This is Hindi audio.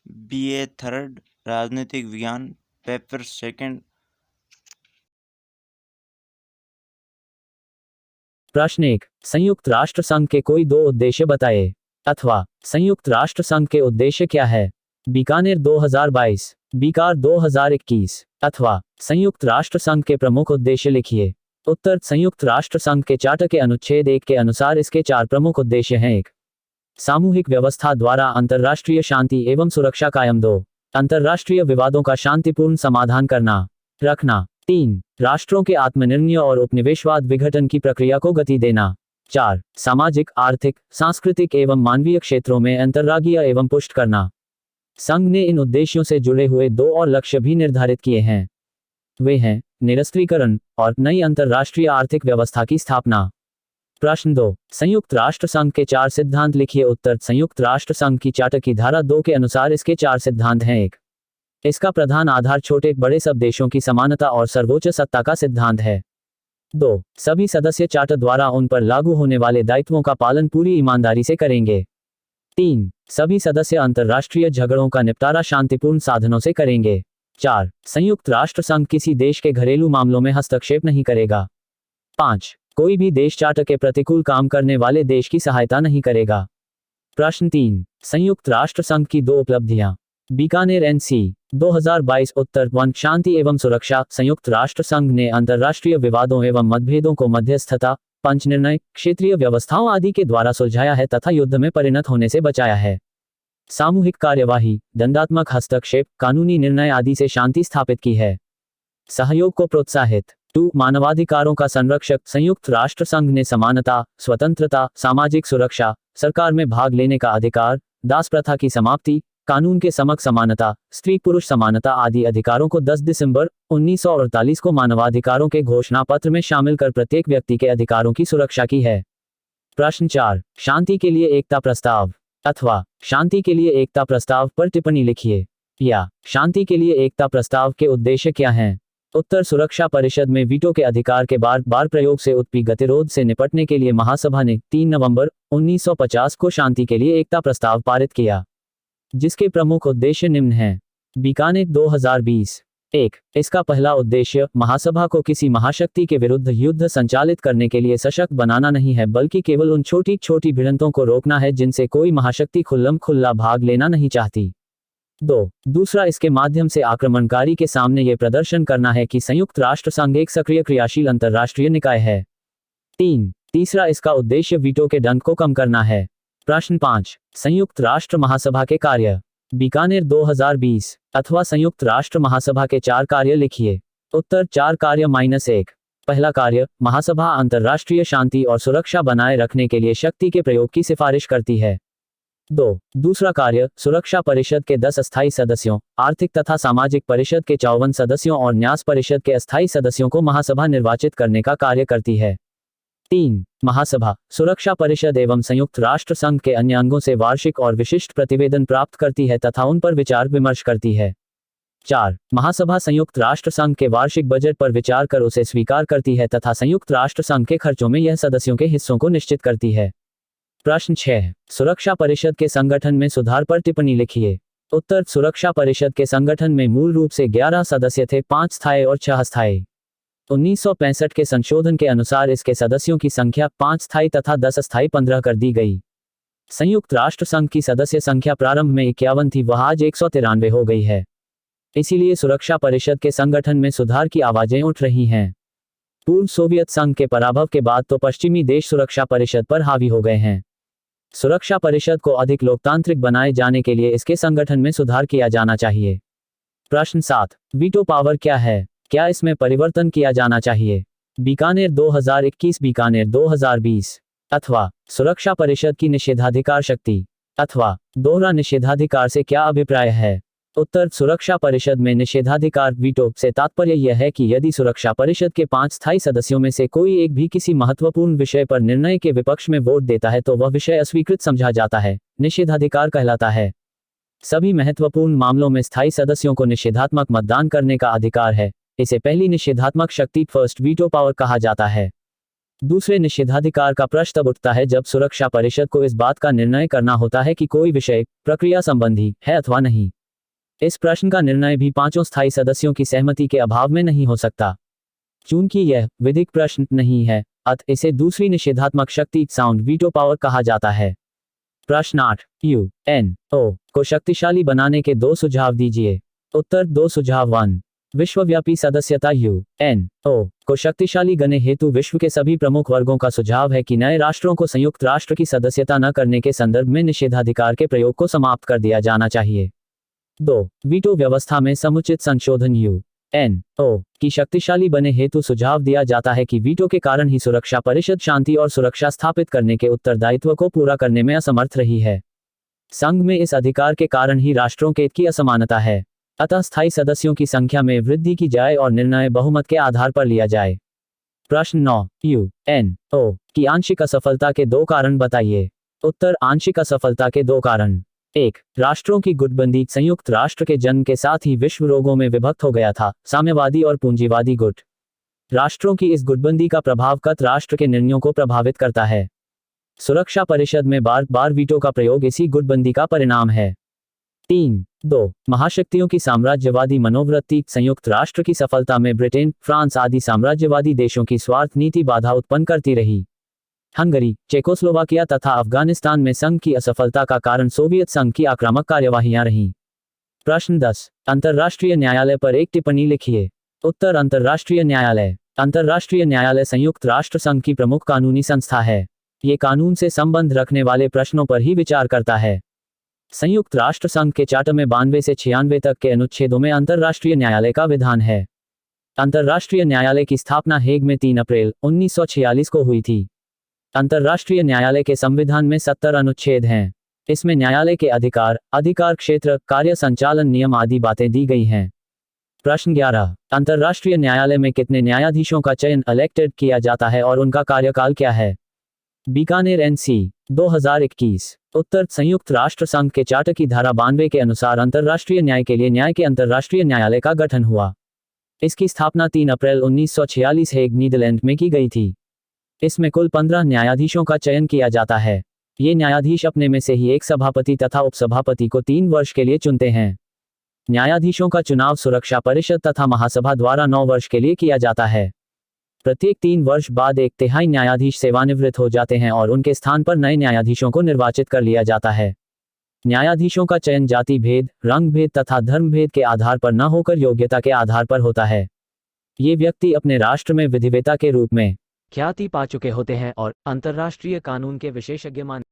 BA थर्ड राजनीतिक विज्ञान, पेपर सेकंड। प्रश्न 1, संयुक्त राष्ट्र संघ के कोई दो उद्देश्य बताएं। अथवा संयुक्त राष्ट्र संघ के उद्देश्य क्या है? बीकानेर 2022, बीकार 2021। अथवा संयुक्त राष्ट्र संघ के प्रमुख उद्देश्य लिखिए। उत्तर संयुक्त राष्ट्र संघ के चार्टर के अनुच्छेद 1 के अनुसार इसके 4 प्रमुख उद्देश्य हैं। 1, सामूहिक व्यवस्था द्वारा अंतर्राष्ट्रीय शांति एवं सुरक्षा कायम। 2, अंतर्राष्ट्रीय विवादों का शांतिपूर्ण समाधान करना रखना। 3, राष्ट्रों के आत्मनिर्णय और उपनिवेशवाद विघटन की प्रक्रिया को गति देना। 4, सामाजिक, आर्थिक, सांस्कृतिक एवं मानवीय क्षेत्रों में अंतर्राज्यीय एवं पुष्ट करना। संघ ने इन उद्देश्यों से जुड़े हुए 2 और लक्ष्य भी निर्धारित किए हैं। वे हैं निरस्त्रीकरण और नई अंतर्राष्ट्रीय आर्थिक व्यवस्था की स्थापना। प्रश्न 2, संयुक्त राष्ट्र संघ के 4 सिद्धांत लिखिए। उत्तर संयुक्त राष्ट्र संघ की चार्टर की धारा 2 के अनुसार इसके 4 सिद्धांत हैं। 1, इसका प्रधान आधार छोटे बड़े सब देशों की समानता और सर्वोच्च सत्ता का सिद्धांत है। 2, सभी सदस्य चार्टर द्वारा उन पर लागू होने वाले दायित्वों का पालन पूरी ईमानदारी से करेंगे। 3, सभी सदस्य अंतर्राष्ट्रीय झगड़ों का निपटारा शांतिपूर्ण साधनों से करेंगे। 4, संयुक्त राष्ट्र संघ किसी देश के घरेलू मामलों में हस्तक्षेप नहीं करेगा। 5, कोई भी देश चार्टर के प्रतिकूल काम करने वाले देश की सहायता नहीं करेगा। प्रश्न 3, संयुक्त राष्ट्र संघ की 2 उपलब्धियां। बीकानेर NC 2022। उत्तर 1, शांति एवं सुरक्षा। संयुक्त राष्ट्र संघ ने अंतर्राष्ट्रीय विवादों एवं मतभेदों को मध्यस्थता, पंच निर्णय, क्षेत्रीय व्यवस्थाओं आदि के द्वारा सुलझाया है तथा युद्ध में परिणत होने से बचाया है। सामूहिक कार्यवाही, दंडात्मक हस्तक्षेप, कानूनी निर्णय आदि से शांति स्थापित की है। सहयोग को प्रोत्साहित। 2, मानवाधिकारों का संरक्षक। संयुक्त राष्ट्र संघ ने समानता, स्वतंत्रता, सामाजिक सुरक्षा, सरकार में भाग लेने का अधिकार, दास प्रथा की समाप्ति, कानून के समक्ष समानता, स्त्री पुरुष समानता आदि अधिकारों को 10 दिसंबर 1948 को मानवाधिकारों के घोषणा पत्र में शामिल कर प्रत्येक व्यक्ति के अधिकारों की सुरक्षा की है। प्रश्न 4, शांति के लिए एकता प्रस्ताव। अथवा शांति के लिए एकता प्रस्ताव पर टिप्पणी लिखिए। या शांति के लिए एकता प्रस्ताव के उद्देश्य क्या हैं? उत्तर सुरक्षा परिषद में वीटो के अधिकार के बार बार प्रयोग से उत्पन्न गतिरोध से निपटने के लिए महासभा ने 3 नवंबर 1950 को शांति के लिए एकता प्रस्ताव पारित किया, जिसके प्रमुख उद्देश्य निम्न हैं। बीकानेर 2020। 1, इसका पहला उद्देश्य महासभा को किसी महाशक्ति के विरुद्ध युद्ध संचालित करने के लिए सशक्त बनाना नहीं है, बल्कि केवल उन छोटी छोटी भिड़ंतों को रोकना है जिनसे कोई महाशक्ति खुल्लम-खुल्ला भाग लेना नहीं चाहती। 2, दूसरा इसके माध्यम से आक्रमणकारी के सामने ये प्रदर्शन करना है कि संयुक्त राष्ट्र संघ एक सक्रिय क्रियाशील अंतर्राष्ट्रीय निकाय है। 3, तीसरा इसका उद्देश्य वीटो के दंड को कम करना है। प्रश्न 5, संयुक्त राष्ट्र महासभा के कार्य। बीकानेर 2020। अथवा संयुक्त राष्ट्र महासभा के 4 कार्य लिखिए। उत्तर 4 कार्य -1। पहला कार्य, महासभा अंतर्राष्ट्रीय शांति और सुरक्षा बनाए रखने के लिए शक्ति के प्रयोग की सिफारिश करती है। 2, दूसरा कार्य, सुरक्षा परिषद के 10 अस्थायी सदस्यों, आर्थिक तथा सामाजिक परिषद के 54 सदस्यों और न्यास परिषद के अस्थायी सदस्यों को महासभा निर्वाचित करने का कार्य करती है। 3, महासभा सुरक्षा परिषद एवं संयुक्त राष्ट्र संघ के अन्य अंगों से वार्षिक और विशिष्ट प्रतिवेदन प्राप्त करती है तथा उन पर विचार विमर्श करती है। 4, महासभा संयुक्त राष्ट्र संघ के वार्षिक बजट पर विचार कर उसे स्वीकार करती है तथा संयुक्त राष्ट्र संघ के खर्चों में यह सदस्यों के हिस्सों को निश्चित करती है। प्रश्न 6, सुरक्षा परिषद के संगठन में सुधार पर टिप्पणी लिखिए। उत्तर सुरक्षा परिषद के संगठन में मूल रूप से 11 सदस्य थे, 5 स्थायी और 6 अस्थायी। 1965 के संशोधन के अनुसार इसके सदस्यों की संख्या 5 स्थायी तथा 10 अस्थायी 15 कर दी गई। संयुक्त राष्ट्र संघ की सदस्य संख्या प्रारंभ में 51 थी, वह आज 193 हो गई है। इसीलिए सुरक्षा परिषद के संगठन में सुधार की आवाजें उठ रही हैं। पूर्व सोवियत संघ के पराभव के बाद तो पश्चिमी देश सुरक्षा परिषद पर हावी हो गए हैं। सुरक्षा परिषद को अधिक लोकतांत्रिक बनाए जाने के लिए इसके संगठन में सुधार किया जाना चाहिए। प्रश्न 7, वीटो पावर क्या है? क्या इसमें परिवर्तन किया जाना चाहिए? बीकानेर 2021, बीकानेर 2020। अथवा सुरक्षा परिषद की निषेधाधिकार शक्ति। अथवा दोहरा निषेधाधिकार से क्या अभिप्राय है? उत्तर सुरक्षा परिषद में निषेधाधिकार वीटो से तात्पर्य यह है कि यदि सुरक्षा परिषद के 5 स्थायी सदस्यों में से कोई एक भी किसी महत्वपूर्ण विषय पर निर्णय के विपक्ष में वोट देता है तो वह विषय अस्वीकृत समझा जाता है, निषेधाधिकार कहलाता है। सभी महत्वपूर्ण मामलों में स्थायी सदस्यों को निषेधात्मक मतदान करने का अधिकार है। इसे पहली निषेधात्मक शक्ति फर्स्ट वीटो पावर कहा जाता है। दूसरे निषेधाधिकार का प्रश्न तब उठता है जब सुरक्षा परिषद को इस बात का निर्णय करना होता है कि कोई विषय प्रक्रिया संबंधी है अथवा नहीं। इस प्रश्न का निर्णय भी 5 स्थायी सदस्यों की सहमति के अभाव में नहीं हो सकता। चूंकि यह विधिक प्रश्न नहीं है, अतः इसे दूसरी निषेधात्मक शक्ति साउंड वीटो पावर कहा जाता है। प्रश्न 8, यूएनओ को शक्तिशाली बनाने के 2 सुझाव दीजिए। उत्तर 2 सुझाव 1, विश्वव्यापी सदस्यता। यूएनओ को शक्तिशाली करने हेतु विश्व के सभी प्रमुख वर्गों का सुझाव है कि नए राष्ट्रों को संयुक्त राष्ट्र की सदस्यता न करने के संदर्भ में निषेधाधिकार के प्रयोग को समाप्त कर दिया जाना चाहिए। 2, वीटो व्यवस्था में समुचित संशोधन। यूएनओ की शक्तिशाली बने हेतु सुझाव दिया जाता है कि वीटो के कारण ही सुरक्षा परिषद शांति और सुरक्षा स्थापित करने के उत्तरदायित्व को पूरा करने में असमर्थ रही है। संघ में इस अधिकार के कारण ही राष्ट्रों के की असमानता है, अतः स्थायी सदस्यों की संख्या में वृद्धि की जाए और निर्णय बहुमत के आधार पर लिया जाए। प्रश्न 9, यूएनओ की आंशिक असफलता के 2 कारण बताइए। उत्तर आंशिक असफलता के 2 कारण। 1, राष्ट्रों की गुटबंदी। संयुक्त राष्ट्र के जन्म के साथ ही विश्व रोगों में विभक्त हो गया था, साम्यवादी और पूंजीवादी गुट। राष्ट्रों की इस गुटबंदी का प्रभाव कत राष्ट्र के निर्णयों को प्रभावित करता है। सुरक्षा परिषद में बार बार वीटो का प्रयोग इसी गुटबंदी का परिणाम है। 3, 2 महाशक्तियों की साम्राज्यवादी मनोवृत्ति। संयुक्त राष्ट्र की सफलता में ब्रिटेन, फ्रांस आदि साम्राज्यवादी देशों की स्वार्थ नीति बाधा उत्पन्न करती रही। हंगरी, चेकोस्लोवाकिया तथा अफगानिस्तान में संघ की असफलता का कारण सोवियत संघ की आक्रामक कार्यवाहियां रहीं। प्रश्न 10, अंतर्राष्ट्रीय न्यायालय पर एक टिप्पणी लिखिए। उत्तर अंतर्राष्ट्रीय न्यायालय। अंतर्राष्ट्रीय न्यायालय संयुक्त राष्ट्र संघ की प्रमुख कानूनी संस्था है। ये कानून से संबंध रखने वाले प्रश्नों पर ही विचार करता है। संयुक्त राष्ट्र संघ के चार्टर में 92 से 96 तक के अनुच्छेदों में अंतर्राष्ट्रीय न्यायालय का विधान है। अंतर्राष्ट्रीय न्यायालय की स्थापना हेग में 3 अप्रैल 1946 को हुई थी। अंतर्राष्ट्रीय न्यायालय के संविधान में 70 अनुच्छेद हैं। इसमें न्यायालय के अधिकार क्षेत्र, कार्य संचालन नियम आदि बातें दी गई हैं। प्रश्न 11, अंतर्राष्ट्रीय न्यायालय में कितने न्यायाधीशों का चयन इलेक्टेड किया जाता है और उनका कार्यकाल क्या है? बीकानेर एनसी 2021। उत्तर संयुक्त राष्ट्र संघ के चार्टर की धारा 92 के अनुसार अंतर्राष्ट्रीय न्याय के लिए न्याय के अंतर्राष्ट्रीय न्यायालय का गठन हुआ। इसकी स्थापना 3 अप्रैल 1946 हेग, नीदरलैंड में की गई थी। इसमें कुल 15 न्यायाधीशों का चयन किया जाता है। ये न्यायाधीश अपने में से ही एक सभापति तथा उपसभापति को 3 वर्ष के लिए चुनते हैं। न्यायाधीशों का चुनाव सुरक्षा परिषद तथा महासभा द्वारा 9 वर्ष के लिए किया जाता है। प्रत्येक 3 वर्ष बाद 1/3 न्यायाधीश सेवानिवृत्त हो जाते हैं और उनके स्थान पर नए न्यायाधीशों को निर्वाचित कर लिया जाता है। न्यायाधीशों का चयन जाति भेद, रंग भेद तथा धर्म भेद के आधार पर न होकर योग्यता के आधार पर होता है। ये व्यक्ति अपने राष्ट्र में विधिवेता के रूप में ख्याति पा चुके होते हैं और अंतर्राष्ट्रीय कानून के विशेषज्ञ मान